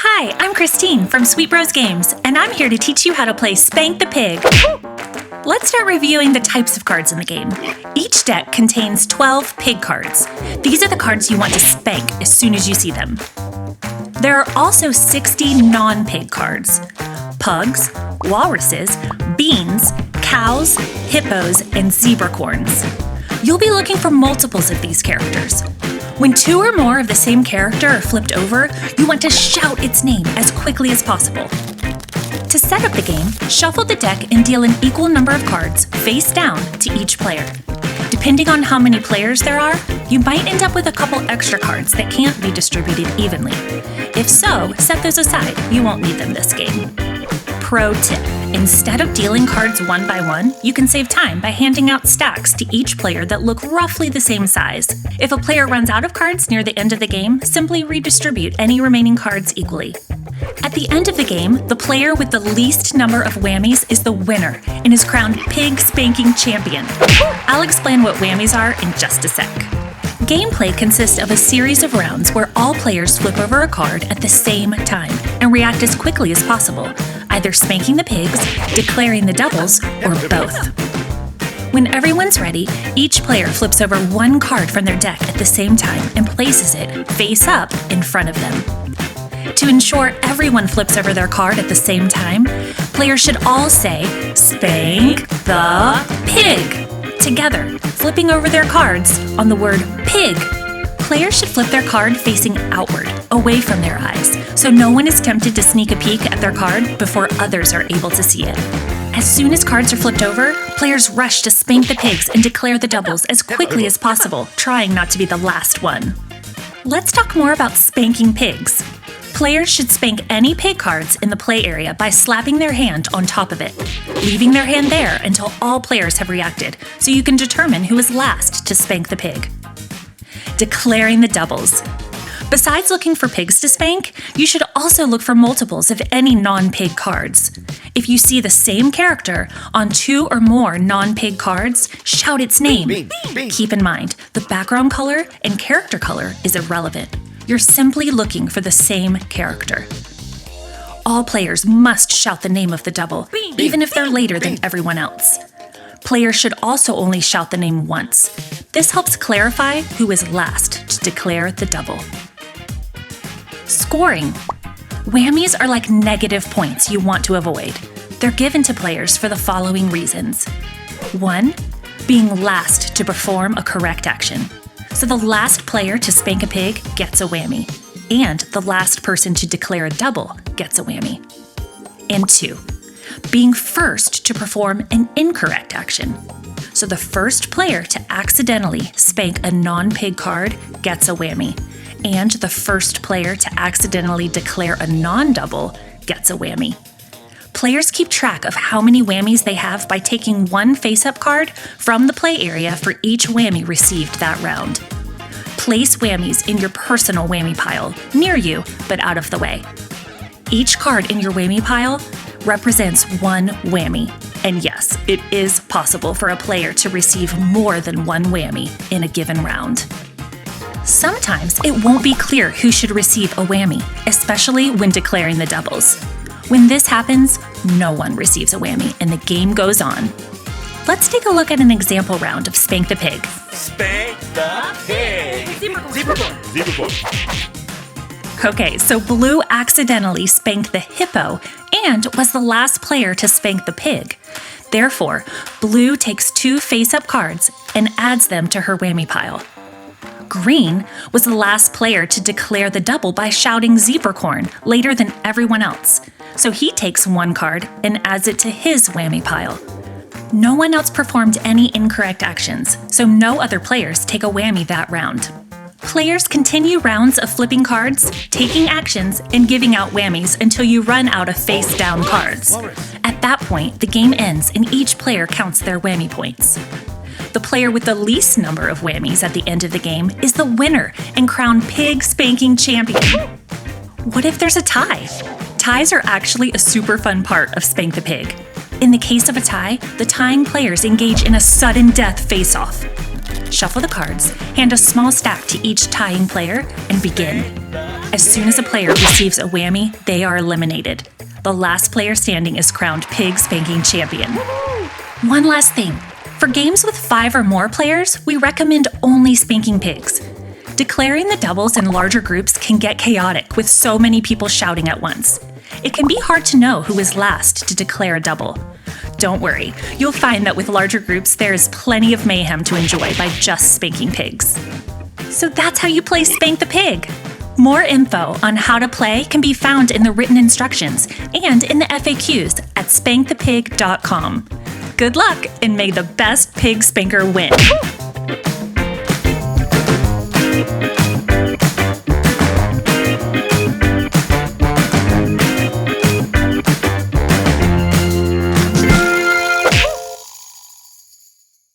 Hi, I'm Christine from Sweet Bros Games, and I'm here to teach you how to play Spank the Pig. Let's start reviewing the types of cards in the game. Each deck contains 12 pig cards. These are the cards you want to spank as soon as you see them. There are also 60 non-pig cards: pugs, walruses, beans, cows, hippos, and zebracorns. You'll be looking for multiples of these characters. When two or more of the same character are flipped over, you want to shout its name as quickly as possible. To set up the game, shuffle the deck and deal an equal number of cards face down to each player. Depending on how many players there are, you might end up with a couple extra cards that can't be distributed evenly. If so, set those aside. You won't need them this game. Pro tip: instead of dealing cards one by one, you can save time by handing out stacks to each player that look roughly the same size. If a player runs out of cards near the end of the game, simply redistribute any remaining cards equally. At the end of the game, the player with the least number of whammies is the winner and is crowned Pig Spanking Champion. I'll explain what whammies are in just a sec. Gameplay consists of a series of rounds where all players flip over a card at the same time and react as quickly as possible, either spanking the pigs, declaring the doubles, or both. When everyone's ready, each player flips over one card from their deck at the same time and places it face up in front of them. To ensure everyone flips over their card at the same time, players should all say, "Spank the Pig," together, flipping over their cards on the word pig. Players should flip their card facing outward, away from their eyes, so no one is tempted to sneak a peek at their card before others are able to see it. As soon as cards are flipped over, players rush to spank the pigs and declare the doubles as quickly as possible, trying not to be the last one. Let's talk more about spanking pigs. Players should spank any pig cards in the play area by slapping their hand on top of it, leaving their hand there until all players have reacted, so you can determine who is last to spank the pig. Declaring the doubles. Besides looking for pigs to spank, you should also look for multiples of any non-pig cards. If you see the same character on two or more non-pig cards, shout its name. Keep in mind, the background color and character color is irrelevant. You're simply looking for the same character. All players must shout the name of the double, even if they're later than everyone else. Players should also only shout the name once. This helps clarify who is last to declare the double. Scoring. Whammies are like negative points you want to avoid. They're given to players for the following reasons. 1. Being last to perform a correct action. So the last player to spank a pig gets a whammy, and the last person to declare a double gets a whammy. And 2. Being first to perform an incorrect action. So the first player to accidentally spank a non-pig card gets a whammy, and the first player to accidentally declare a non-double gets a whammy. Players keep track of how many whammies they have by taking one face-up card from the play area for each whammy received that round. Place whammies in your personal whammy pile, near you, but out of the way. Each card in your whammy pile represents one whammy. And yes, it is possible for a player to receive more than one whammy in a given round. Sometimes it won't be clear who should receive a whammy, especially when declaring the doubles. When this happens, no one receives a whammy and the game goes on. Let's take a look at an example round of Spank the Pig. Spank the Pig! Zebra. Okay, so Blue accidentally spanked the hippo and was the last player to spank the pig. Therefore, Blue takes two face-up cards and adds them to her whammy pile. Green was the last player to declare the double by shouting zebracorn later than everyone else, so he takes one card and adds it to his whammy pile. No one else performed any incorrect actions, so no other players take a whammy that round. Players continue rounds of flipping cards, taking actions, and giving out whammies until you run out of face-down cards. At that point, the game ends and each player counts their whammy points. The player with the least number of whammies at the end of the game is the winner and crowned Pig Spanking Champion. What if there's a tie? Ties are actually a super fun part of Spank the Pig. In the case of a tie, the tying players engage in a sudden death face-off. Shuffle the cards, hand a small stack to each tying player, and begin. As soon as a player receives a whammy, they are eliminated. The last player standing is crowned Pig Spanking Champion. One last thing. For games with 5 or more players, we recommend only spanking pigs. Declaring the doubles in larger groups can get chaotic with so many people shouting at once. It can be hard to know who is last to declare a double. Don't worry, you'll find that with larger groups there is plenty of mayhem to enjoy by just spanking pigs. So that's how you play Spank the Pig! More info on how to play can be found in the written instructions and in the FAQs at spankthepig.com. Good luck, and may the best pig spanker win!